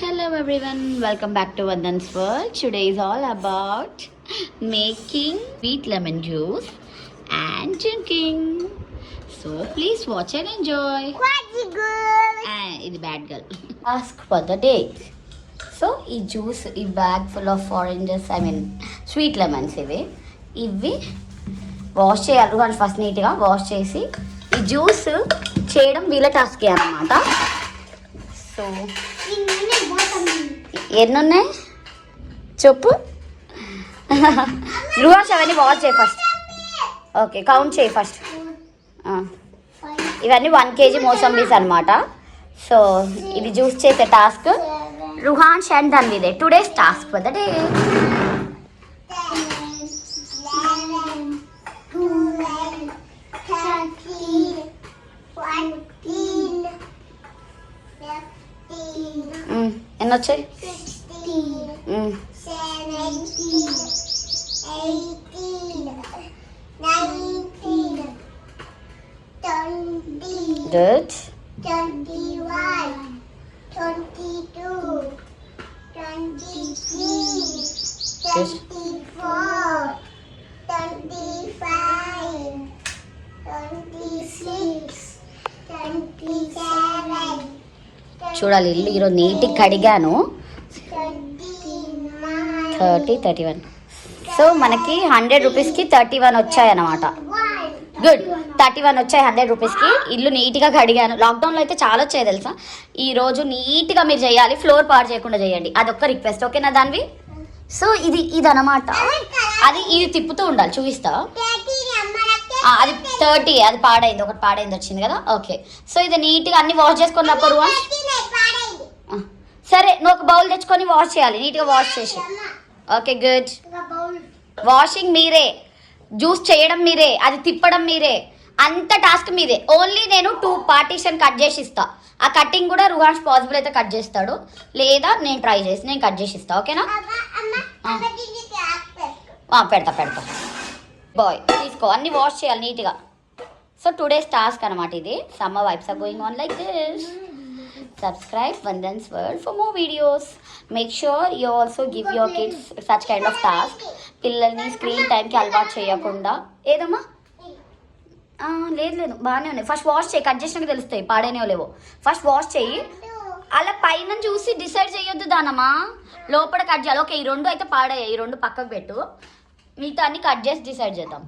Hello everyone, welcome back to Vandan's World. Today is all about making sweet lemon juice and drinking. So please watch and enjoy. Quite good. And it's bad girl. Ask for the date. So ఈ juice ఈ bag full of oranges sweet lemons ఇవి wash చేయాలి కానీ first నీట్గా wash చేసి ఈ juice చేయడం వీళ్ళ టాస్కే అన్నమాట. సో ఎన్ని ఉన్నాయి చెప్పు. రువాష్ అవన్నీ వాష్ చేయి ఫస్ట్. ఓకే కౌంట్ చేయి ఫస్ట్. ఇవన్నీ 1 kg మోసంబీస్ అనమాట. సో ఇది జ్యూస్ చేసే టాస్క్ రుహాన్ష్ అండ్ ధన్విదే. Today's task for the day. 11, 12, 13, 14, 15, ఎన్ని వచ్చాయి? 16, 17, 18, 19, 20, Good. 21, 22, 23, 24, 25, 26, 27, చూడాలి ఇల్లు ఈరోజు నీట్గా కడిగాను. 30, 31. సో మనకి 100 రూపీస్కి 31 వచ్చాయన్నమాట. గుడ్, 31 వచ్చాయి 100 రూపీస్కి. ఇల్లు నీట్గా కడిగాను. లాక్డౌన్లో అయితే చాలా వచ్చాయి తెలుసా. ఈరోజు నీట్గా మీరు చేయాలి, ఫ్లోర్ పాడు చేయకుండా చేయండి. అదొక్క రిక్వెస్ట్, ఓకేనా దానివి? సో ఇది అనమాట. ఇది తిప్పుతూ ఉండాలి, చూపిస్తా. అది 30, అది పాడైంది, ఒకటి పాడైంది వచ్చింది కదా. ఓకే, సో ఇది నీట్గా అన్ని వాష్ చేసుకొని రప్పరు వాష్. సరే నువ్వు ఒక బౌల్ తెచ్చుకొని వాష్ చేయాలి, నీట్గా వాష్ చేసి. Okay good. వాషింగ్ మీరే, జ్యూస్ చేయడం మీరే, అది తిప్పడం మీరే, అంత టాస్క్ మీదే. ఓన్లీ నేను 2 పార్టీషన్ కట్ చేసి ఇస్తా. ఆ కటింగ్ కూడా రుహాన్స్ పాసిబుల్ అయితే కట్ చేస్తాడు, లేదా నేను ట్రై చేసి నేను కట్ చేసి ఇస్తా. ఓకేనా? పెడతా. బాయ్ తీసుకో, అన్ని వాష్ చేయాలి నీట్గా. సో టుడేస్ టాస్క్ అనమాట ఇది. Summer vibes are going on like this. Subscribe Vandan's World for more videos. Make sure you also give your kids such kind of task. పిల్లల్ని స్క్రీన్ టైంకి అలవాటు చేయకుండా. ఏదమ్మా? లేదు బాగానే ఉన్నాయి. ఫస్ట్ వాష్ చేయి, కట్ చేసినాక తెలుస్తాయి పాడైనవో లేవో. ఫస్ట్ వాష్ చేయి. అలా పైన చూసి డిసైడ్ చేయొద్దు దానమ్మా, లోపల కట్ చేయాలి. ఓకే ఈ 2 అయితే పాడయ్యాయి, ఈ 2 పక్కకు పెట్టు, మిగతా అన్ని కట్ చేసి డిసైడ్ చేద్దాం.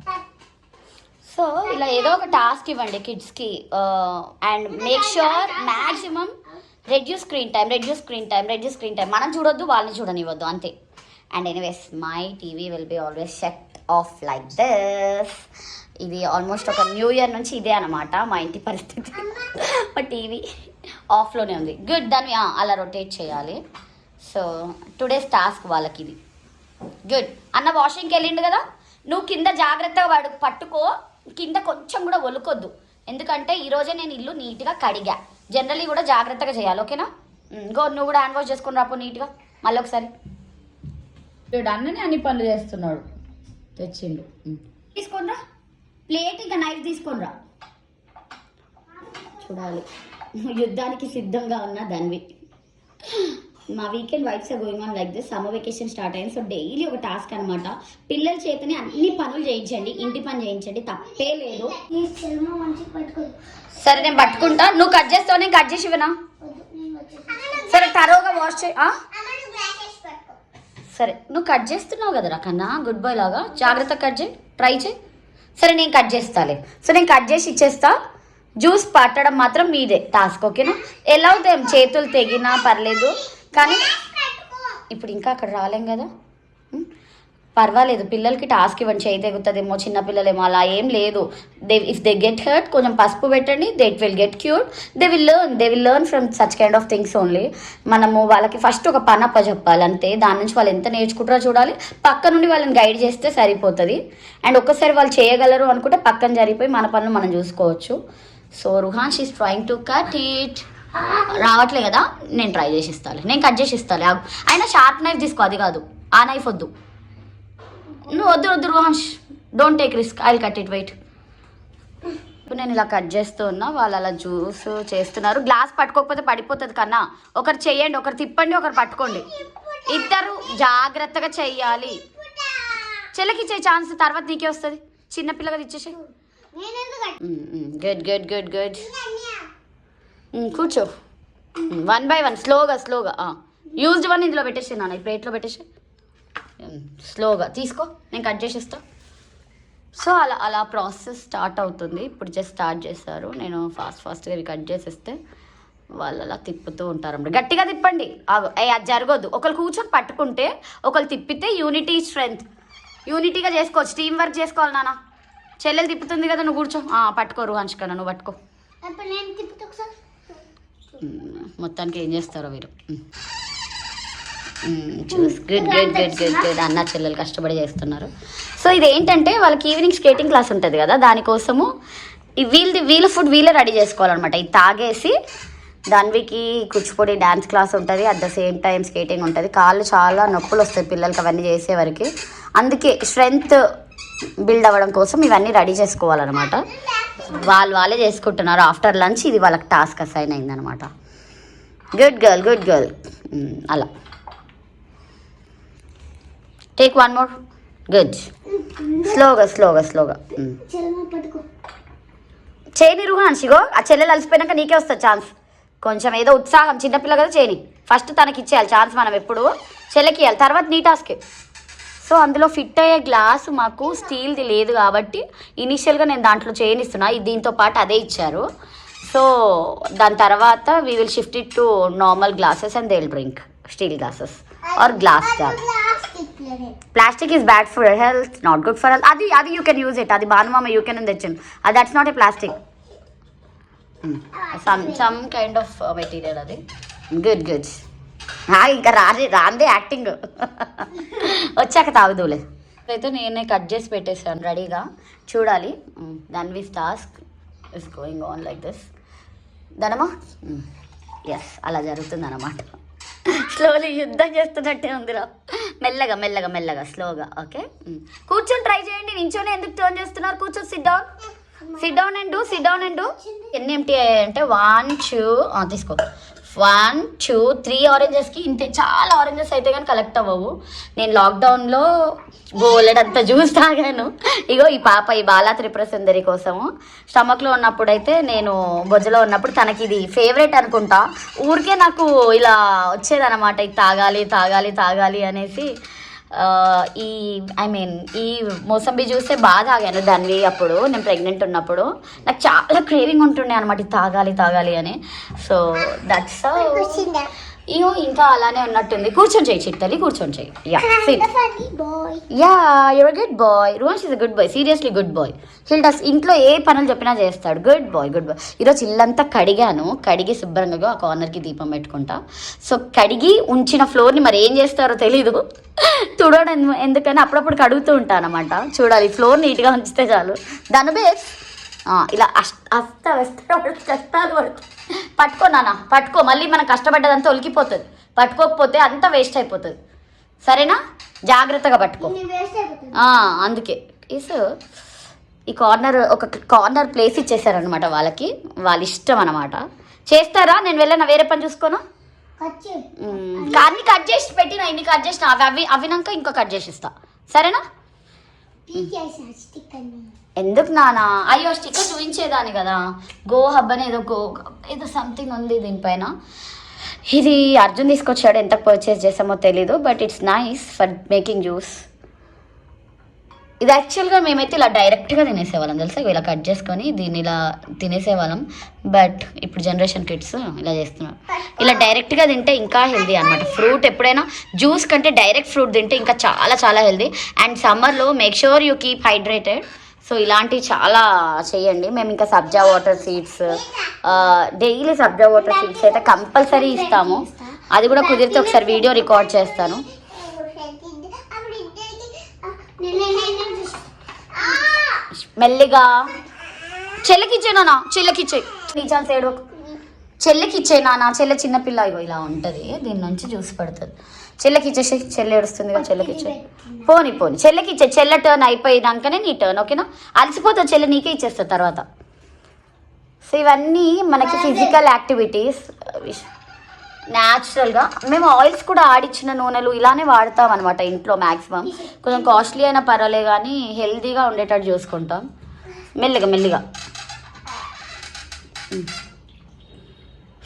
సో ఇలా ఏదో ఒక టాస్క్ ఇవ్వండి కిడ్స్కి. And make sure maximum reduce screen time. మనం చూడొద్దు, వాళ్ళని చూడనివ్వద్దు, అంతే. And anyways my TV will be always shut off like this. ఇది ఆల్మోస్ట్ ఒక న్యూ ఇయర్ నుంచి ఇదే అనమాట మా ఇంటి పరిస్థితి. మా టీవీ ఆఫ్లోనే ఉంది. గుడ్, దాన్ని అలా రొటేట్ చేయాలి. సో టుడేస్ టాస్క్ వాళ్ళకి ఇది. గుడ్. అన్న వాషింగ్కి వెళ్ళిండు కదా, నువ్వు కింద జాగ్రత్తగా పట్టుకో, కింద కొంచెం కూడా ఒలుకొద్దు, ఎందుకంటే ఈరోజే నేను ఇల్లు నీట్గా కడిగా. జనరల్లీ కూడా జాగ్రత్తగా చేయాలి, ఓకేనా? నువ్వు కూడా హ్యాండ్ వాష్ చేసుకుని రాపో నీట్గా మళ్ళీ ఒకసారి. అన్ననే అన్ని పనులు చేస్తున్నాడు. తెచ్చిండు, తీసుకోనరా ప్లేట్, ఇంకా నైఫ్ తీసుకోనరా. చూడాలి యుద్ధానికి సిద్ధంగా ఉన్న ధన్వి. మా weekend vibes are going on like this. Summer vacation start అయింది. సో డైలీ ఒక టాస్క్ అనమాట. పిల్లల చేతని అన్ని పనులు చేయించండి, ఇంటి పని చేయించండి, తప్పే లేదు. సరే నేను పట్టుకుంటా, నువ్వు కట్ చేస్తావు, నేను కట్ చేసి ఇవ్వనా? సరే తరోగా వాష్ చేయి. సరే నువ్వు కట్ చేస్తున్నావు కదరా కన్నా, గుడ్ బాయ్ లాగా జాగ్రత్తగా కట్ చేయి, ట్రై చేయి. సరే నేను కట్ చేస్తాలే. సో నేను కట్ చేసి ఇచ్చేస్తా. జ్యూస్ పట్టడం మాత్రం మీదే టాస్క్, ఓకేనా? ఎలా అవుతాయి, చేతులు తెగినా పర్లేదు, కానీ ఇప్పుడు ఇంకా అక్కడ రాలేం కదా, పర్వాలేదు. పిల్లలకి టాస్క్ ఇవ్వండి, చేయి తెగుతుందేమో, చిన్నపిల్లలేమో, అలా ఏం లేదు. ఇఫ్ దే గెట్ హర్ట్ కొంచెం పసుపు పెట్టండి, they will get cured, they will learn from such kind of things only. మనము వాళ్ళకి ఫస్ట్ ఒక పని అప్ప చెప్పాలి, అంతే. దాని నుంచి వాళ్ళు ఎంత నేర్చుకుంటారో చూడాలి, పక్క నుండి వాళ్ళని గైడ్ చేస్తే సరిపోతుంది. అండ్ ఒక్కసారి వాళ్ళు చేయగలరు అనుకుంటే పక్కన జరిగిపోయి మన పనులు మనం చూసుకోవచ్చు. So Ruhan she's trying to cut it. రావట్లే కదా, నేను ట్రై చేసి ఇస్తాను, నేను కట్ చేసి ఇస్తాను. అయినా షార్ప్ నైఫ్ తీసుకో, అది కాదు ఆ నైఫ్ వద్దు. నువ్వు వద్దు Ruhansh, don't take risk, I will cut it, wait. నేను ఇలా కట్ చేస్తూ ఉన్నా, వాళ్ళు అలా జ్యూస్ చేస్తున్నారు. గ్లాస్ పట్టుకోకపోతే పడిపోతుంది కన్నా. ఒకరు చెయ్యండి, ఒకరు తిప్పండి, ఒకరు పట్టుకోండి. ఇద్దరు జాగ్రత్తగా చెయ్యాలి. చెల్లకి ఇచ్చే ఛాన్స్ తర్వాత నీకే వస్తుంది. చిన్నపిల్లగా ఇచ్చేసి. Good good good good. కూర్చో. 1 by 1 స్లోగా. యూజ్డ్ వన్ ఇందులో పెట్టేసి నాన్న, ఈ ప్లేట్లో పెట్టేసి స్లోగా తీసుకో, నేను కట్ చేసేస్తా. సో అలా ప్రాసెస్ స్టార్ట్ అవుతుంది. ఇప్పుడు జస్ట్ స్టార్ట్ చేస్తారు. నేను ఫాస్ట్గా ఇవి కట్ చేసేస్తే వాళ్ళు అలా తిప్పుతూ ఉంటారు అన్నమాట. గట్టిగా తిప్పండి, అది జరగొద్దు. ఒకరు కూర్చొని పట్టుకుంటే ఒకరు తిప్పితే యూనిటీ స్ట్రెంగ్త్. యూనిటీగా చేసుకోవచ్చు, టీం వర్క్ చేసుకోవాలి నాన్న. చెల్లెలు తిప్పుతుంది కదా, నువ్వు కూర్చో. పట్టుకోరు హంచుకన్నా, నువ్వు పట్టుకో. మొత్తానికి ఏం చేస్తారో వీరు. Good good good good good. అన్న చెల్లెలు కష్టపడి చేస్తున్నారు. సో ఇది ఏంటంటే వాళ్ళకి ఈవినింగ్ స్కేటింగ్ క్లాస్ ఉంటుంది కదా, దానికోసము వీళ్ళ ఫుడ్ వీళ్ళే రెడీ చేసుకోవాలన్నమాట. ఇది తాగేసి దాన్వికి కూచిపూడి డ్యాన్స్ క్లాస్ ఉంటుంది, at the same time skating ఉంటుంది. కాళ్ళు చాలా నొప్పులు వస్తాయి పిల్లలకి అవన్నీ చేసేవరకు. అందుకే స్ట్రెంగ్త్ బిల్డ్ అవ్వడం కోసం ఇవన్నీ రెడీ చేసుకోవాలన్నమాట. వాళ్ళే చేసుకుంటున్నారు. ఆఫ్టర్ లంచ్ ఇది వాళ్ళకి టాస్క్ అసైన్ అయిందనమాట. Good girl. అలా టేక్ 1 more. గుడ్. స్లోగా. చేయని రుహాన్షిగో, ఆ చెల్లెలు అలసిపోయినాక నీకే వస్తుంది ఛాన్స్. కొంచెం ఏదో ఉత్సాహం, చిన్నపిల్ల కదా, చేయని. ఫస్ట్ తనకి ఇచ్చేయాలి ఛాన్స్, మనం ఎప్పుడు చెల్లెకి ఇవ్వాలి, తర్వాత నీ టాస్కే. సో అందులో ఫిట్ అయ్యే గ్లాసు మాకు స్టీల్ది లేదు కాబట్టి ఇనీషియల్గా నేను దాంట్లో చేయనిస్తున్నా. దీంతో పాటు అదే ఇచ్చారు. సో దాని తర్వాత we will shift it to normal glasses and they will drink steel glasses or glass jar. Plastic is bad for health, not good for health. అది యూ కెన్ యూజ్ ఇట్. అది బానుమామ యూ కెన్ తెచ్చింది. అది that's not a plastic, some kind of material అది. Good. ఇంకా రాందే acting. వచ్చాక తాగుదూలే. అయితే నేనే కట్ చేసి పెట్టేసాను రెడీగా. చూడాలి. Dhanvi's task is going on like this. దనమా ఎస్, అలా జరుగుతుంది అన్నమాట. స్లోలీ యుద్ధం చేస్తున్నట్టే ఉందిరా. మెల్లగా స్లోగా. ఓకే, కూర్చొని ట్రై చేయండి. నించోనే ఎందుకు టర్న్ చేస్తున్నారు? కూర్చొని సిట్ డౌన్ అండ్ డూ. ఎన్ని ఎంటీ అంటే 1 2 తీసుకో. 1 2 3 ఆరెంజెస్కి ఇంతే. చాలా ఆరెంజెస్ అయితే కానీ కలెక్ట్ అవ్వవు. నేను లాక్డౌన్లో బోలెడంత జ్యూస్ తాగాను. ఇగో ఈ పాప, ఈ బాలా త్రిపుర సుందరి కోసము స్టమక్లో ఉన్నప్పుడు అయితే, నేను బొజ్జలో ఉన్నప్పుడు తనకి ఇది ఫేవరెట్ అనుకుంటా. ఊరికే నాకు ఇలా వచ్చేదన్నమాట, ఇది తాగాలి అనేసి. ఈ మోసంబి జ్యూసే బాగా తాగాను దాన్ని. అప్పుడు నేను ప్రెగ్నెంట్ ఉన్నప్పుడు నాకు చాలా క్రేవింగ్ ఉంటుండే అనమాట, ఇది తాగాలి అని. సో దట్స్ ఇగో ఇంకా అలానే ఉన్నట్టుంది. కూర్చొని చేయి చిట్టలి, కూర్చొని చేయి. Your good boy. Rohan's is a good boy, seriously good boy. హిల్ డస్ ఇంట్లో ఏ పనులు చెప్పినా చేస్తాడు. Good boy. ఈరోజు ఇల్లంతా కడిగి శుభ్రంగా ఆ కార్నర్కి దీపం పెట్టుకుంటా. సో కడిగి ఉంచిన ఫ్లోర్ని మరి ఏం చేస్తారో తెలీదు. తుడవడం ఎందుకని అప్పుడప్పుడు కడుగుతూ ఉంటాను అనమాట. చూడాలి, ఫ్లోర్ నీట్గా ఉంచితే చాలు. దాని ఇలా కష్టాలు పడుతుంది. పట్టుకో నాన్న, పట్టుకో. మళ్ళీ మనం కష్టపడ్డదంతా ఒలికిపోతుంది. పట్టుకోకపోతే అంతా వేస్ట్ అయిపోతుంది. సరేనా? జాగ్రత్తగా పట్టుకో. అందుకే ఈ కార్నర్ ప్లేస్ ఇచ్చేసారనమాట వాళ్ళకి. వాళ్ళ ఇష్టం అనమాట. చేస్తారా? నేను వెళ్ళిన వేరే పని చూసుకోనా? అన్ని కట్ చేసి పెట్టినా, ఇన్ని కట్ చేసిన అవినాక ఇంకో కట్ చేసిస్తా. సరేనా? ఎందుకు నానా? అయ్యో, స్టిక్కర్ చూపించేదాన్ని కదా. గో హబ్ అని ఏదో సంథింగ్ ఉంది దీనిపైన. ఇది అర్జున్ తీసుకొచ్చాడు. ఎంత పర్చేస్ చేసామో తెలీదు, but it's nice for making juice. ఇది యాక్చువల్గా మేమైతే ఇలా డైరెక్ట్గా తినేసేవాళ్ళం తెలుసా. ఇలా కట్ చేసుకొని దీన్ని ఇలా తినేసేవాళ్ళం. బట్ ఇప్పుడు జనరేషన్ కిడ్స్ ఇలా చేస్తున్నారు. ఇలా డైరెక్ట్గా తింటే ఇంకా హెల్దీ అనమాట. ఫ్రూట్ ఎప్పుడైనా జ్యూస్ కంటే డైరెక్ట్ ఫ్రూట్ తింటే ఇంకా చాలా చాలా హెల్దీ. అండ్ సమ్మర్లో make sure you keep hydrated. So ఇలాంటివి చాలా చేయండి. మేము ఇంకా సబ్జా వాటర్ సీడ్స్, డైలీ సబ్జా వాటర్ సీడ్స్ అయితే కంపల్సరీ ఇస్తాము. అది కూడా కుదిరితే ఒకసారి వీడియో రికార్డ్ చేస్తాను. మెల్లిగా చెల్లెకిచ్చే నానా, చెల్లెకిచ్చే. నీ ఛాన్స్ ఏడు. చెల్లెకిచ్చే నానా, చెల్లె చిన్నపిల్ల. ఇగో ఇలా ఉంటుంది, దీని నుంచి జ్యూస్ పడుతుంది. చెల్లెకిచ్చేసి, చెల్లె ఏడుస్తుంది కదా, చెల్లెకిచ్చే. పోని చెల్లెకిచ్చే. చెల్లె టర్న్ అయిపోయినాకనే నీ టర్న్. ఓకేనా? అలసిపోతుంది చెల్లె, నీకే ఇచ్చేస్తా తర్వాత. సో ఇవన్నీ మనకి ఫిజికల్ యాక్టివిటీస్ న్యాచురల్గా. మేము ఆయిల్స్ కూడా ఆడిచ్చిన నూనెలు ఇలానే వాడతాం అనమాట ఇంట్లో మ్యాక్సిమం. కొంచెం కాస్ట్లీ అయినా పర్వాలేదు కానీ హెల్తీగా ఉండేటట్టు చూసుకుంటాం. మెల్లిగా మెల్లిగా.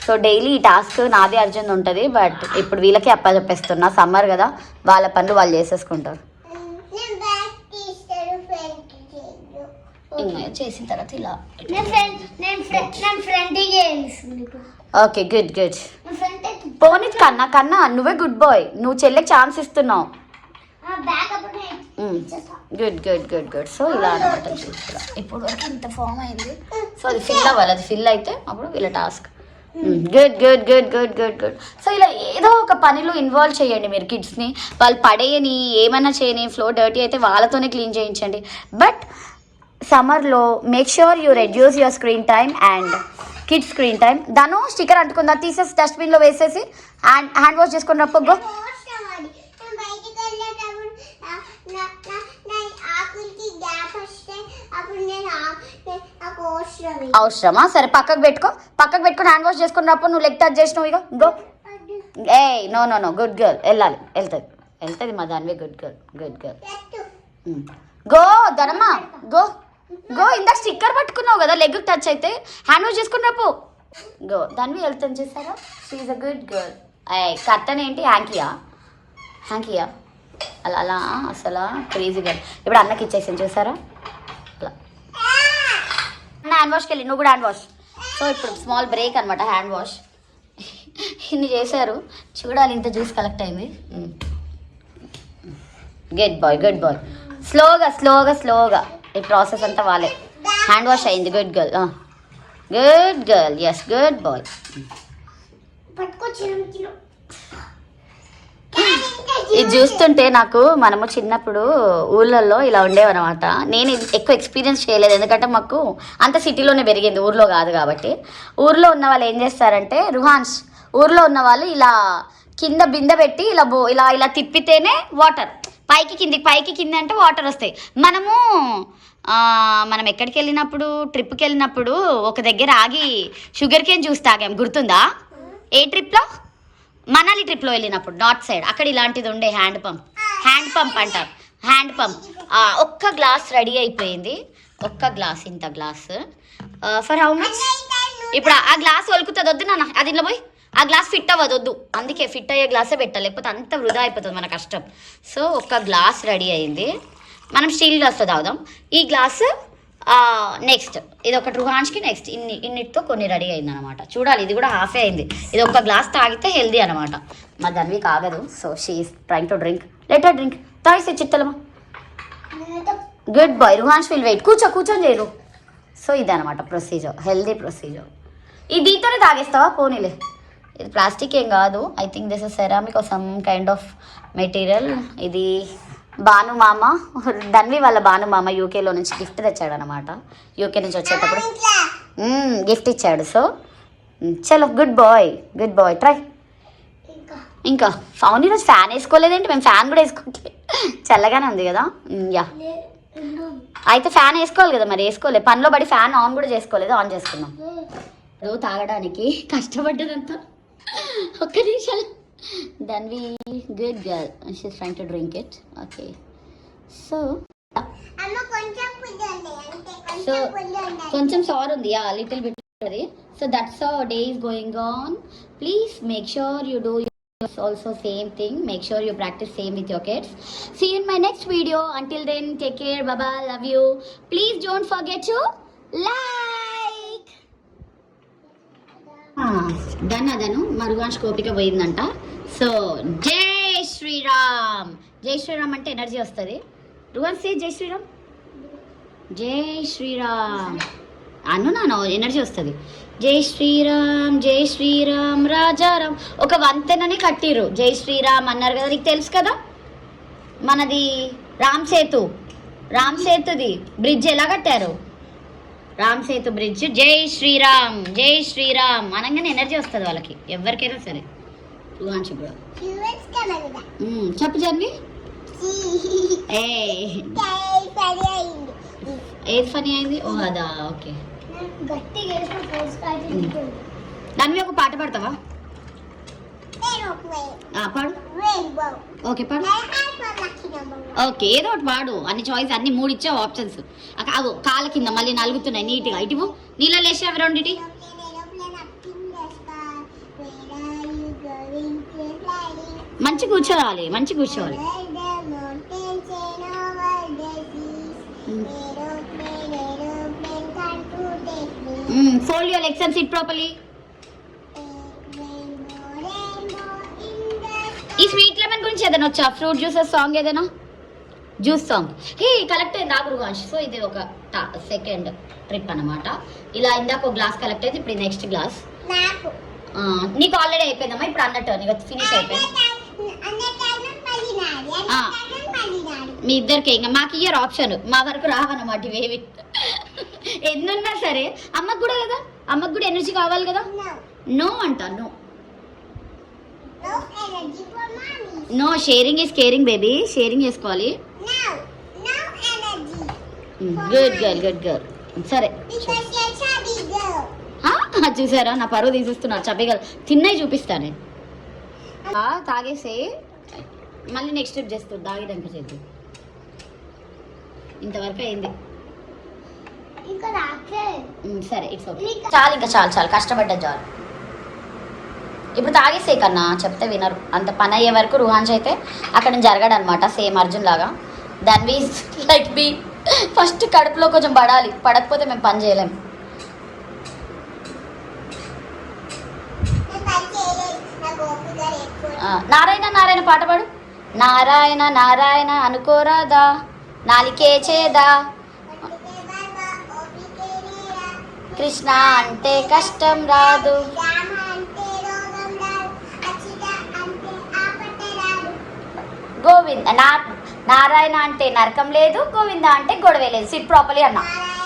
సో డైలీ ఈ టాస్క్ నాది అర్జున్ ఉంటుంది. బట్ ఇప్పుడు వీళ్ళకి అప్పచెప్పేస్తున్నా, సమ్మర్ కదా, వాళ్ళ పనులు వాళ్ళు చేసేసుకుంటారు. చేసిన తర్వాత ఇలా ఓకే గుడ్ గుడ్. పోనీ కన్నా నువ్వే గుడ్ బాయ్, నువ్వు చెల్లెకి ఛాన్స్ ఇస్తున్నావు. Good good good good. So ఇలా అనమాట చూస్తున్నా. ఇప్పుడు వరకు ఇంత ఫామ్ అయింది. సో అది ఫిల్ అవ్వాలి, అది ఫిల్ అయితే అప్పుడు వీళ్ళ task. Good good good good good good. So ఇలా ఏదో ఒక పనిలో ఇన్వాల్వ్ చేయండి మీరు కిడ్స్ని. వాళ్ళు పడేయని ఏమైనా చేయని, ఫ్లోర్ డర్టీ అయితే వాళ్ళతోనే క్లీన్ చేయించండి. బట్ సమ్మర్లో make sure you reduce your screen time and kids screen time. దాను స్టిక్కర్ అంటుకుందా, తీసేసి డస్ట్బిన్లో వేసేసి హ్యాండ్ వాష్ చేసుకుని రప్పొగ్గు. అవసరమా? సరే పక్కకు పెట్టుకొని హ్యాండ్ వాష్ చేసుకుని రప్పు. నువ్వు లెగ్ టచ్ చేసినావు ఇక గో. ఏ no no no, good girl. వెళ్తుంది మా దానివే. Good girl. గో ధనమ్మా గో. ఇందాక స్టిక్కర్ పట్టుకున్నావు కదా, లెగ్ టచ్ అయితే హ్యాండ్ వాష్ చేసుకున్నప్పు. గో దానివి వెళ్తాను చేస్తారా. She's a good girl. Curtain ఏంటి, హ్యాంకీయా అలా అసలు క్రేజీ గర్ల్. ఇప్పుడు అన్నకి ఇచ్చేసాను చూసారా అలా. అన్న హ్యాండ్ వాష్కి వెళ్ళి, నువ్వు కూడా హ్యాండ్ వాష్. సో ఇప్పుడు స్మాల్ బ్రేక్ అనమాట, హ్యాండ్ వాష్. ఇన్ని చేశారు చూడాలి, ఇంత జ్యూస్ కలెక్ట్ అయింది. గుడ్ బాయ్. స్లోగా ఈ ప్రాసెస్ అంతా వాళ్ళే. హ్యాండ్ వాష్ అయింది. Good girl. Yes good boy. ఇది చూస్తుంటే నాకు మనము చిన్నప్పుడు ఊళ్ళల్లో ఇలా ఉండేవన్నమాట. నేను ఎక్కువ ఎక్స్పీరియన్స్ చేయలేదు, ఎందుకంటే మాకు అంత సిటీలోనే పెరిగింది, ఊర్లో కాదు కాబట్టి. ఊర్లో ఉన్న వాళ్ళు ఏం చేస్తారంటే, రుహాన్స్ ఊర్లో ఉన్న వాళ్ళు ఇలా కింద బిందె పెట్టి ఇలా తిప్పితేనే వాటర్ పైకి కింద అంటే వాటర్ వస్తాయి. మనం ఎక్కడికి వెళ్ళినప్పుడు, ట్రిప్కి వెళ్ళినప్పుడు ఒక దగ్గర ఆగి షుగర్ కేన్ జ్యూస్ తాగాం, గుర్తుందా? ఏ ట్రిప్లో? మనాలి ట్రిప్లో వెళ్ళినప్పుడు నార్త్ సైడ్, అక్కడ ఇలాంటిది ఉండే హ్యాండ్ పంప్ అంటారు. Hand pump. ఒక్క గ్లాస్ రెడీ అయిపోయింది. ఇంత గ్లాస్ ఫర్ హౌ మచ్? ఇప్పుడు ఆ గ్లాస్ ఒలుకుతుంది, వద్దు నాన్న అది ఇంట్లో పోయి. ఆ గ్లాస్ ఫిట్ అవ్వదు, వద్దు. అందుకే ఫిట్ అయ్యే గ్లాసే పెట్టాలి, లేకపోతే అంత వృధా అయిపోతుంది మన కష్టం. సో ఒక్క గ్లాస్ రెడీ అయింది. మనం స్టీల్ గ్లాస్తో తాగుదాం. ఈ గ్లాస్ నెక్స్ట్ ఇది ఒకటి రుహాన్స్కి, నెక్స్ట్ ఇన్నిటితో కొన్ని రెడీ అయింది అనమాట. చూడాలి, ఇది కూడా హాఫే అయింది. ఇది ఒక గ్లాస్ తాగితే హెల్దీ అనమాట. మా దానివి కాగదు. So she is trying to drink. Later drink తాగిస్తే చిత్తలమా. Good boy. Ruhansh will wait. కూర్చొని చేయరు. సో ఇదనమాట ప్రొసీజర్, హెల్దీ ప్రొసీజర్. ఇది దీంతోనే తాగేస్తావా? పోనీలే, ఇది ప్లాస్టిక్ ఏం కాదు. I think this is ceramic or some kind of material. ఇది భాను మామ, ధన్వి వాళ్ళ భాను మామ యూకేలో నుంచి గిఫ్ట్ తెచ్చాడు అనమాట. యూకే నుంచి వచ్చేటప్పుడు గిఫ్ట్ ఇచ్చాడు. సో చలో గుడ్ బాయ్ ట్రై. ఇంకా ఫౌన్ ఈరోజు ఫ్యాన్ వేసుకోలేదేంటి? మేము ఫ్యాన్ కూడా వేసుకోవట్లేదు, చల్లగానే ఉంది కదా. యా అయితే ఫ్యాన్ వేసుకోవాలి కదా, మరి వేసుకోలేదు. పనిలో పడి ఫ్యాన్ ఆన్ కూడా చేసుకోలేదు, ఆన్ చేసుకున్నాం. తాగడానికి కష్టపడ్డదంతా. ఒక్క నిమిషాలు. Dhanvi good girl, she's trying to drink it. Okay so కొంచెం సార్ ఉంది, లిటిల్ బిట్ అది. So that's how day is going on. Please make sure you do also same thing. Make sure you practice same with your kids. See you in my next video. Until then, take care. Bye bye. Love you. Please don't forget to like. దను మరువాన్స్ కోపిక పోయిందంట. So జై శ్రీరామ్ అంటే energy వస్తుంది. రువాన్స్ సే జై శ్రీరామ్ అను నాను energy వస్తుంది. జై శ్రీరామ్ రాజారాం. ఒక వంతెనని కట్టిరు, జై శ్రీరామ్ అన్నారు కదా, నీకు తెలుసు కదా. మనది రామ్ సేతుది బ్రిడ్జ్ ఎలా కట్టారు? రామ్ సేతు బ్రిడ్జ్. జై శ్రీరామ్ అనగానే ఎనర్జీ వస్తుంది వాళ్ళకి, ఎవరికైనా సరే. చెప్పు జన్వి. ఏది ఫనీ అయింది? ఓ అదా, ఓకే. గట్టిగా వేసిన పోస్ట్ దాని మీద ఒక పాట పాడతావా? పాడు. ఓకే పాడు. ఓకే ఏదో ఒకటి పాడు. అన్ని చాయిస్ అన్ని 3 ఇచ్చావు ఆప్షన్స్. అగో కాళ్ళ కింద మళ్ళీ నలుగుతున్నాయి నీట్గా. ఇటు నీళ్ళలో వేసావు రెండిటి. మంచి కూర్చోవాలి, మంచి కూర్చోవాలి. Fold your legs and SIT properly. ఈ స్వీట్ లెమన్ గురించి ఏదైనా వచ్చా? ఫ్రూట్ జ్యూసెస్ సాంగ్ ఏదైనా జ్యూస్ సాంగ్. హే కలెక్ట్ అయింది ఆగురుగాంష్. సో ఇది ఒక సెకండ్ ట్రిప్ అన్నమాట. ఇలా ఇందాక ఒక గ్లాస్ కలెక్ట్ అయింది, ఇప్పుడు నెక్స్ట్ గ్లాస్ నీకు ఆల్రెడీ అయిపోయిందమ్మా. ఇప్పుడు అన్నట్టు నీకు ఫినిష్ అయిపోయింది. మీ ఇద్దరికి ఇంకా మాకు ఇయ్యర్ ఆప్షన్, మా వరకు రావన్నమాట ఇవేవి. ఎన్నున్నా సరే అమ్మకు కూడా కదా, అమ్మకు కూడా ఎనర్జీ కావాలి కదా. నో అంట, no no. Sharing is caring baby. Sharing చేసుకోవాలి. Good girl, good girl. సరే చూసారా నా పరువు తీసేస్తున్నారు. చబ్బిగలు తిన్నాయి చూపిస్తాను నేను. తాగేసి మళ్ళీ నెక్స్ట్ ట్రిప్ చేస్తుంది. తాగేదాక చేద్దాం. ఇంతవరకు అయింది. సరే ఇట్స్ ఓకే. చాలు ఇంకా చాలు చాలు కష్టపడ్డా చాలు. ఇప్పుడు తాగేసే కన్నా చెప్తే వినరు. అంత పని అయ్యే వరకు రుహాన్స్ అయితే అక్కడ జరగడు అనమాట. సేమ్ అర్జున్ లాగా. Then we like be first కడుపులో కొంచెం పడాలి, పడకపోతే మేము పని చేయలేం. నారాయణ నారాయణ పాట పాడు. నారాయణ నారాయణ అనుకోరాదా, నాలికే చేదా, కృష్ణ అంటే కష్టం రాదు. గోవింద నారాయణ అంటే నరకం లేదు, గోవింద అంటే గొడవే లేదు. సిట్ ప్రాపర్లీ అన్నా.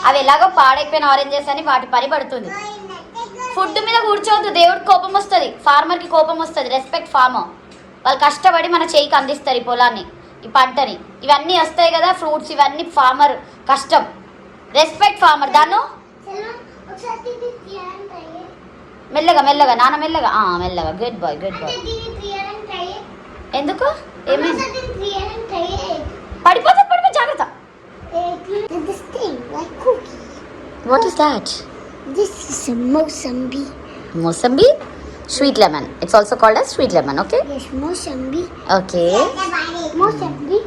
అవి ఎలాగో పాడైపోయిన ఆరెంజెస్ అని వాటి పని పడుతుంది. ఫుడ్ మీద కూర్చోవద్దు, దేవుడికి కోపం వస్తుంది, ఫార్మర్కి కోపం వస్తుంది. Respect farmer. వాళ్ళు కష్టపడి మన చేయికి అందిస్తారు ఈ పొలాన్ని, ఈ పంటని. ఇవన్నీ వస్తాయి కదా ఫ్రూట్స్, ఇవన్నీ ఫార్మర్ కష్టం. Respect farmer. దాన్ని మెల్లగా మెల్లగా నాన్న మెల్లగా మెల్లగా. Good boy, good boy. ఎందుకు ఏమైంది? పడిపోతా జాగ్రత్త. What is that? This is a Mosambi. Mosambi? Sweet lemon. It's also called as sweet lemon, okay? Yes, Mosambi. Okay. Mosambi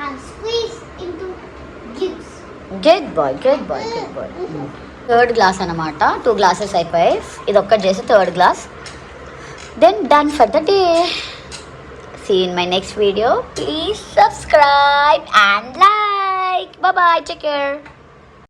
are squeezed into juice. Good boy, good boy, good boy. Third glass anamata. 2 glasses అయిపోయాయి. ఇది ఒక్కటి చేసి third glass. Then done for the day. See you in my next video. Please subscribe and like. Bye bye. Take care.